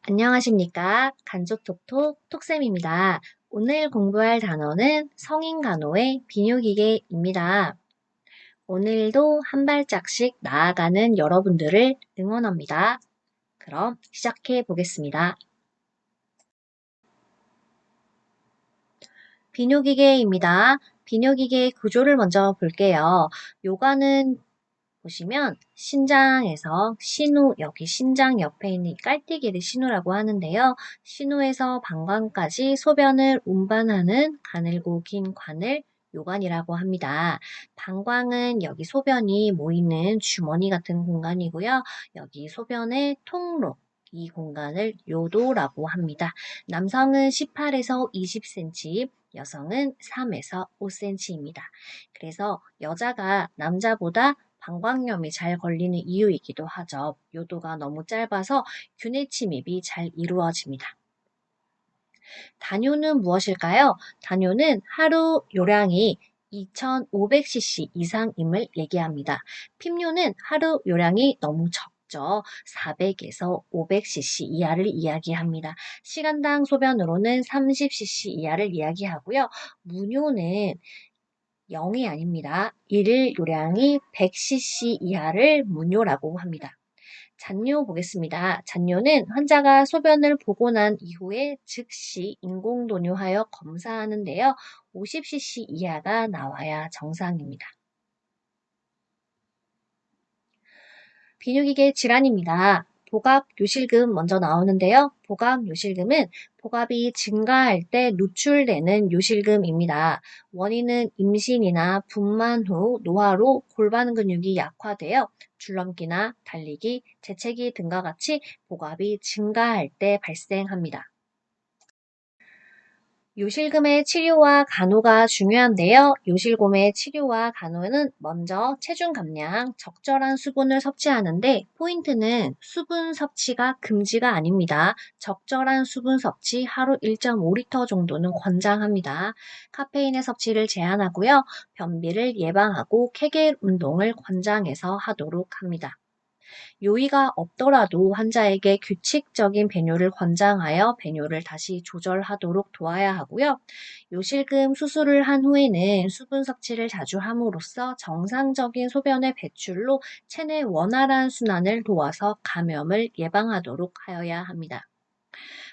안녕하십니까. 간족톡톡 톡쌤입니다. 오늘 공부할 단어는 성인간호의 비뇨기계입니다. 오늘도 한 발짝씩 나아가는 여러분들을 응원합니다. 그럼 시작해 보겠습니다. 비뇨기계입니다. 비뇨기계의 구조를 먼저 볼게요. 요가는 보시면 신장에서 신우, 여기 신장 옆에 있는 이 깔때기를 신우라고 하는데요. 신우에서 방광까지 소변을 운반하는 가늘고 긴 관을 요관이라고 합니다. 방광은 여기 소변이 모이는 주머니 같은 공간이고요. 여기 소변의 통로, 이 공간을 요도라고 합니다. 남성은 18에서 20cm, 여성은 3에서 5cm입니다. 그래서 여자가 남자보다 방광염이 잘 걸리는 이유이기도 하죠. 요도가 너무 짧아서 균의 침입이 잘 이루어집니다. 단요는 무엇일까요? 단요는 하루 요량이 2,500cc 이상임을 얘기합니다. 핍뇨는 하루 요량이 너무 적죠. 400에서 500cc 이하를 이야기합니다. 시간당 소변으로는 30cc 이하를 이야기하고요. 무뇨는 0이 아닙니다. 일일 요량이 100cc 이하를 무뇨라고 합니다. 잔뇨 보겠습니다. 잔뇨는 환자가 소변을 보고 난 이후에 즉시 인공도뇨하여 검사하는데요. 50cc 이하가 나와야 정상입니다. 비뇨기계 질환입니다. 복압 요실금 먼저 나오는데요. 복압 요실금은 복압이 증가할 때 노출되는 요실금입니다. 원인은 임신이나 분만 후 노화로 골반 근육이 약화되어 줄넘기나 달리기, 재채기 등과 같이 복압이 증가할 때 발생합니다. 요실금의 치료와 간호가 중요한데요. 요실금의 치료와 간호는 먼저 체중 감량, 적절한 수분을 섭취하는데 포인트는 수분 섭취가 금지가 아닙니다. 적절한 수분 섭취 하루 1.5리터 정도는 권장합니다. 카페인의 섭취를 제한하고요. 변비를 예방하고 케겔 운동을 권장해서 하도록 합니다. 요의가 없더라도 환자에게 규칙적인 배뇨를 권장하여 배뇨를 다시 조절하도록 도와야 하고요. 요실금 수술을 한 후에는 수분 섭취를 자주 함으로써 정상적인 소변의 배출로 체내 원활한 순환을 도와서 감염을 예방하도록 하여야 합니다.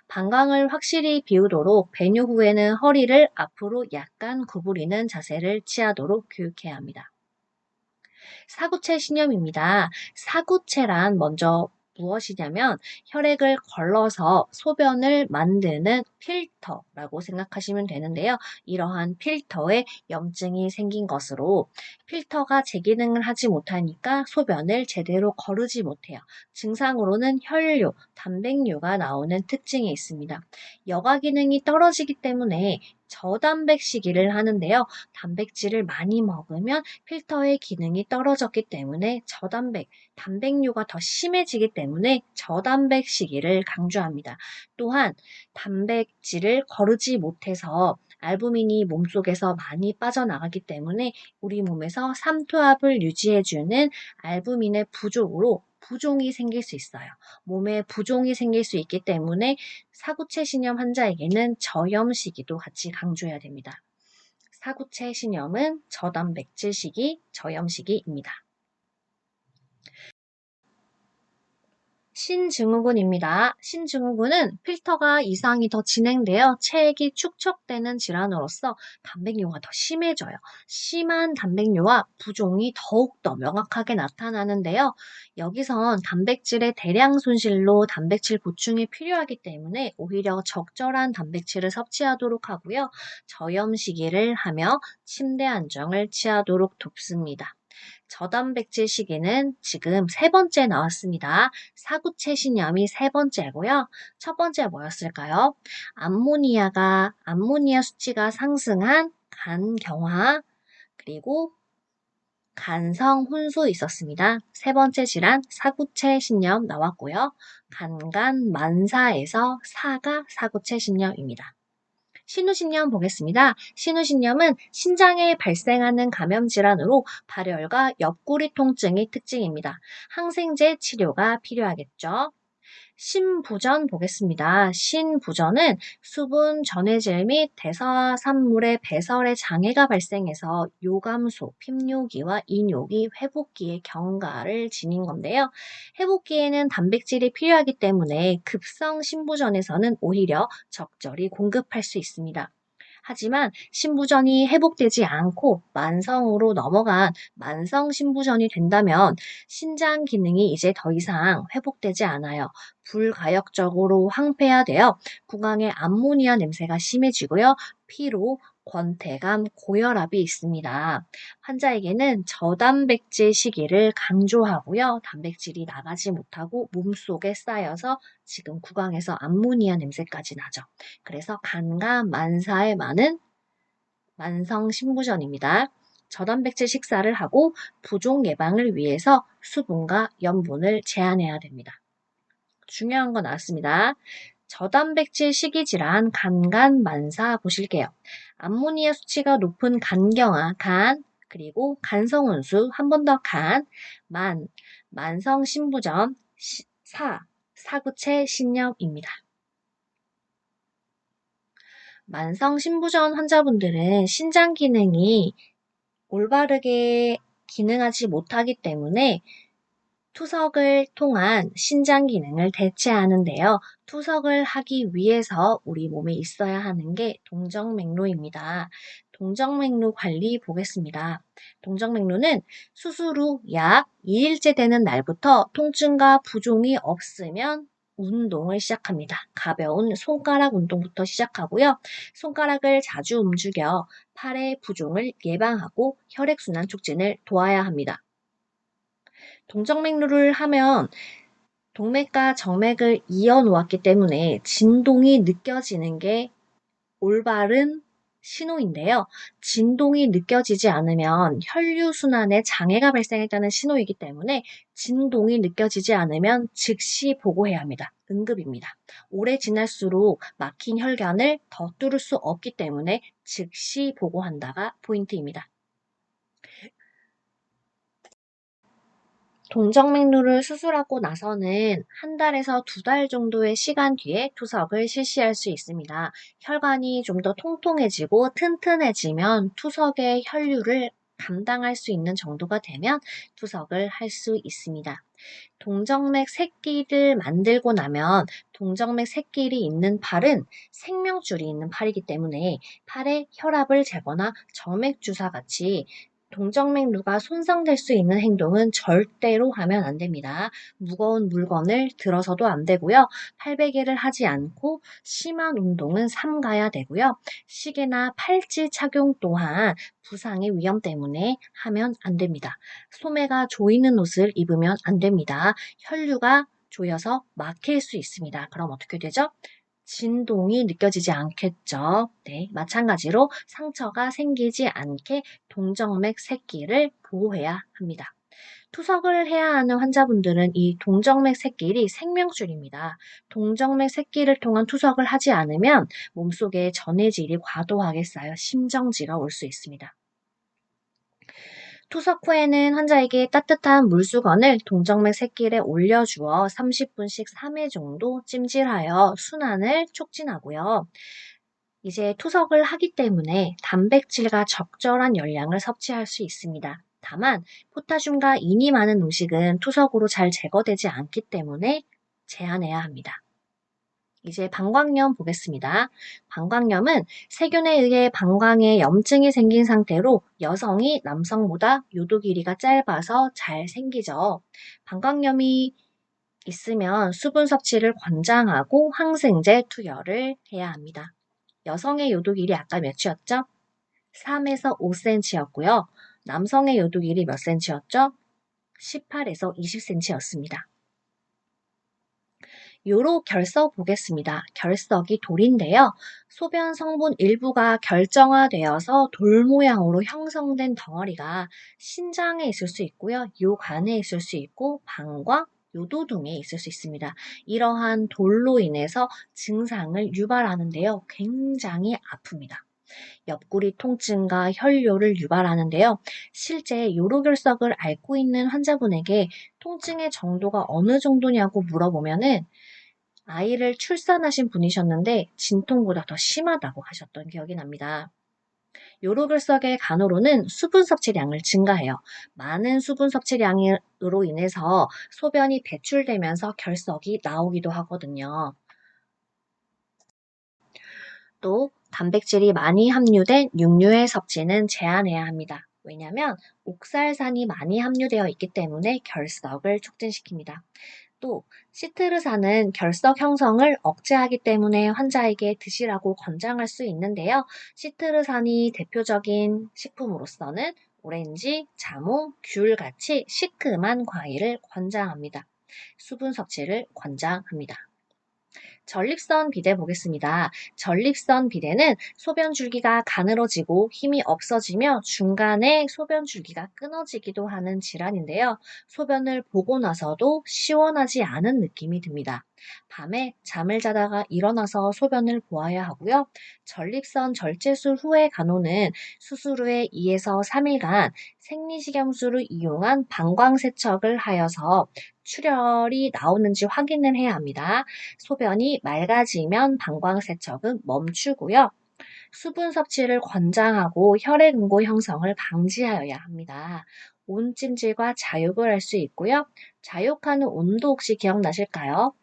방광을 확실히 비우도록 배뇨 후에는 허리를 앞으로 약간 구부리는 자세를 취하도록 교육해야 합니다. 사구체 신염입니다. 사구체란 먼저 무엇이냐면 혈액을 걸러서 소변을 만드는 필터라고 생각하시면 되는데요. 이러한 필터에 염증이 생긴 것으로 필터가 제 기능을 하지 못하니까 소변을 제대로 거르지 못해요. 증상으로는 혈뇨, 단백뇨가 나오는 특징이 있습니다. 여가 기능이 떨어지기 때문에 저단백식이를 하는데요. 단백질을 많이 먹으면 필터의 기능이 떨어졌기 때문에 단백뇨가 더 심해지기 때문에 저단백 식이를 강조합니다. 또한 단백질을 거르지 못해서 알부민이 몸속에서 많이 빠져나가기 때문에 우리 몸에서 삼투압을 유지해주는 알부민의 부족으로 부종이 생길 수 있어요. 몸에 부종이 생길 수 있기 때문에 사구체 신염 환자에게는 저염식이도 같이 강조해야 됩니다. 사구체 신염은 저단백질 식이, 저염식이입니다. 신증후군입니다. 신증후군은 필터가 이상이 더 진행되어 체액이 축적되는 질환으로서 단백뇨가 더 심해져요. 심한 단백뇨와 부종이 더욱더 명확하게 나타나는데요. 여기선 단백질의 대량 손실로 단백질 보충이 필요하기 때문에 오히려 적절한 단백질을 섭취하도록 하고요. 저염 시기를 하며 침대 안정을 취하도록 돕습니다. 저단백질 시기는 지금 세 번째 나왔습니다. 사구체 신염이 세 번째고요. 첫 번째 뭐였을까요? 암모니아 수치가 상승한 간경화, 그리고 간성 훈수 있었습니다. 세 번째 질환 사구체 신염 나왔고요. 간간 만사에서 사가 사구체 신염입니다. 신우신염 보겠습니다. 신우신염은 신장에 발생하는 감염 질환으로 발열과 옆구리 통증이 특징입니다. 항생제 치료가 필요하겠죠. 신부전 보겠습니다. 신부전은 수분 전해질 및 대사산물의 배설에 장애가 발생해서 요감소, 핍뇨기와 이뇨기, 회복기의 경과를 지닌 건데요. 회복기에는 단백질이 필요하기 때문에 급성 신부전에서는 오히려 적절히 공급할 수 있습니다. 하지만 신부전이 회복되지 않고 만성으로 넘어간 만성 신부전이 된다면 신장 기능이 이제 더 이상 회복되지 않아요. 불가역적으로 황폐화되어 구강의 암모니아 냄새가 심해지고요. 피로, 권태감, 고혈압이 있습니다. 환자에게는 저단백질 식이를 강조하고요. 단백질이 나가지 못하고 몸속에 쌓여서 지금 구강에서 암모니아 냄새까지 나죠. 그래서 간과 만사에 많은 만성 신부전입니다. 저단백질 식사를 하고 부종 예방을 위해서 수분과 염분을 제한해야 됩니다. 중요한 거 나왔습니다. 저단백질 식이질환 간간만사 보실게요. 암모니아 수치가 높은 간경화, 간, 그리고 간성운수, 한 번 더 간, 만성 신부전, 사구체 신염입니다. 만성 신부전 환자분들은 신장 기능이 올바르게 기능하지 못하기 때문에 투석을 통한 신장 기능을 대체하는데요. 투석을 하기 위해서 우리 몸에 있어야 하는 게 동정맥류입니다. 동정맥류 관리 보겠습니다. 동정맥류는 수술 후 약 2일째 되는 날부터 통증과 부종이 없으면 운동을 시작합니다. 가벼운 손가락 운동부터 시작하고요. 손가락을 자주 움직여 팔의 부종을 예방하고 혈액순환 촉진을 도와야 합니다. 동정맥류를 하면 동맥과 정맥을 이어 놓았기 때문에 진동이 느껴지는 게 올바른 신호인데요. 진동이 느껴지지 않으면 혈류순환에 장애가 발생했다는 신호이기 때문에 진동이 느껴지지 않으면 즉시 보고해야 합니다. 응급입니다. 오래 지날수록 막힌 혈관을 더 뚫을 수 없기 때문에 즉시 보고한다가 포인트입니다. 동정맥류를 수술하고 나서는 한 달에서 2달 정도의 시간 뒤에 투석을 실시할 수 있습니다. 혈관이 좀 더 통통해지고 튼튼해지면 투석의 혈류를 감당할 수 있는 정도가 되면 투석을 할 수 있습니다. 동정맥 새끼를 만들고 나면 동정맥 새끼이 있는 팔은 생명줄이 있는 팔이기 때문에 팔에 혈압을 재거나 정맥주사 같이 동정맥류가 손상될 수 있는 행동은 절대로 하면 안 됩니다. 무거운 물건을 들어서도 안 되고요. 팔베개를 하지 않고 심한 운동은 삼가야 되고요. 시계나 팔찌 착용 또한 부상의 위험 때문에 하면 안 됩니다. 소매가 조이는 옷을 입으면 안 됩니다. 혈류가 조여서 막힐 수 있습니다. 그럼 어떻게 되죠? 진동이 느껴지지 않겠죠. 네, 마찬가지로 상처가 생기지 않게 동정맥 새끼를 보호해야 합니다. 투석을 해야 하는 환자분들은 이 동정맥 새끼이 생명줄입니다. 동정맥 새끼를 통한 투석을 하지 않으면 몸속에 전해질이 과도하게 쌓여 심정지가 올 수 있습니다. 투석 후에는 환자에게 따뜻한 물수건을 동정맥 새끼에 올려주어 30분씩 3회 정도 찜질하여 순환을 촉진하고요. 이제 투석을 하기 때문에 단백질과 적절한 열량을 섭취할 수 있습니다. 다만 포타슘과 인이 많은 음식은 투석으로 잘 제거되지 않기 때문에 제한해야 합니다. 이제 방광염 보겠습니다. 방광염은 세균에 의해 방광에 염증이 생긴 상태로 여성이 남성보다 요도 길이가 짧아서 잘 생기죠. 방광염이 있으면 수분 섭취를 권장하고 항생제 투여를 해야 합니다. 여성의 요도 길이 아까 몇이었죠? 3에서 5cm였고요. 남성의 요도 길이 몇 cm였죠? 18에서 20cm였습니다. 요로 결석 보겠습니다. 결석이 돌인데요. 소변 성분 일부가 결정화되어서 돌 모양으로 형성된 덩어리가 신장에 있을 수 있고요. 요관에 있을 수 있고 방광, 요도 등에 있을 수 있습니다. 이러한 돌로 인해서 증상을 유발하는데요. 굉장히 아픕니다. 옆구리 통증과 혈뇨를 유발하는데요. 실제 요로결석을 앓고 있는 환자분에게 통증의 정도가 어느 정도냐고 물어보면은 아이를 출산하신 분이셨는데 진통보다 더 심하다고 하셨던 기억이 납니다. 요로결석의 간호로는 수분 섭취량을 증가해요. 많은 수분 섭취량으로 인해서 소변이 배출되면서 결석이 나오기도 하거든요. 또 단백질이 많이 함유된 육류의 섭취는 제한해야 합니다. 왜냐하면 옥살산이 많이 함유되어 있기 때문에 결석을 촉진시킵니다. 또 시트르산은 결석 형성을 억제하기 때문에 환자에게 드시라고 권장할 수 있는데요. 시트르산이 대표적인 식품으로서는 오렌지, 자몽, 귤 같이 시큼한 과일을 권장합니다. 수분 섭취를 권장합니다. 전립선 비대 보겠습니다. 전립선 비대는 소변 줄기가 가늘어지고 힘이 없어지며 중간에 소변 줄기가 끊어지기도 하는 질환인데요. 소변을 보고 나서도 시원하지 않은 느낌이 듭니다. 밤에 잠을 자다가 일어나서 소변을 보아야 하고요. 전립선 절제술 후의 간호는 수술 후에 2에서 3일간 생리식염수를 이용한 방광세척을 하여서 출혈이 나오는지 확인을 해야 합니다. 소변이 맑아지면 방광세척은 멈추고요. 수분 섭취를 권장하고 혈액응고 형성을 방지하여야 합니다. 온찜질과 자욕을 할 수 있고요. 자욕하는 온도 혹시 기억나실까요?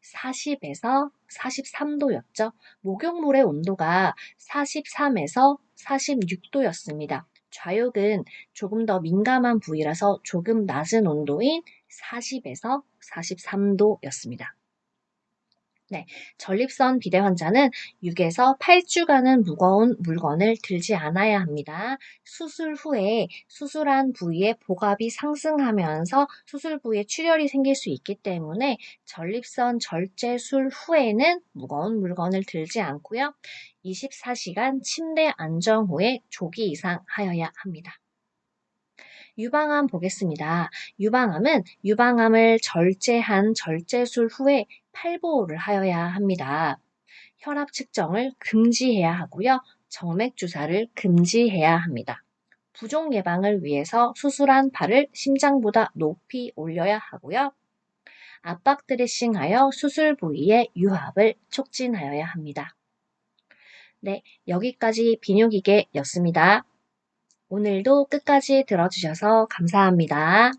40에서 43도였죠. 목욕물의 온도가 43에서 46도였습니다. 좌욕은 조금 더 민감한 부위라서 조금 낮은 온도인 40에서 43도였습니다. 네, 전립선 비대 환자는 6에서 8주간은 무거운 물건을 들지 않아야 합니다. 수술 후에 수술한 부위에 복압이 상승하면서 수술 부위에 출혈이 생길 수 있기 때문에 전립선 절제술 후에는 무거운 물건을 들지 않고요. 24시간 침대 안정 후에 조기 이상하여야 합니다. 유방암 보겠습니다. 유방암은 유방암을 절제한 절제술 후에 팔보호를 하여야 합니다. 혈압 측정을 금지해야 하고요. 정맥 주사를 금지해야 합니다. 부종 예방을 위해서 수술한 팔을 심장보다 높이 올려야 하고요. 압박 드레싱하여 수술 부위의 유합을 촉진하여야 합니다. 네, 여기까지 비뇨기계였습니다. 오늘도 끝까지 들어주셔서 감사합니다.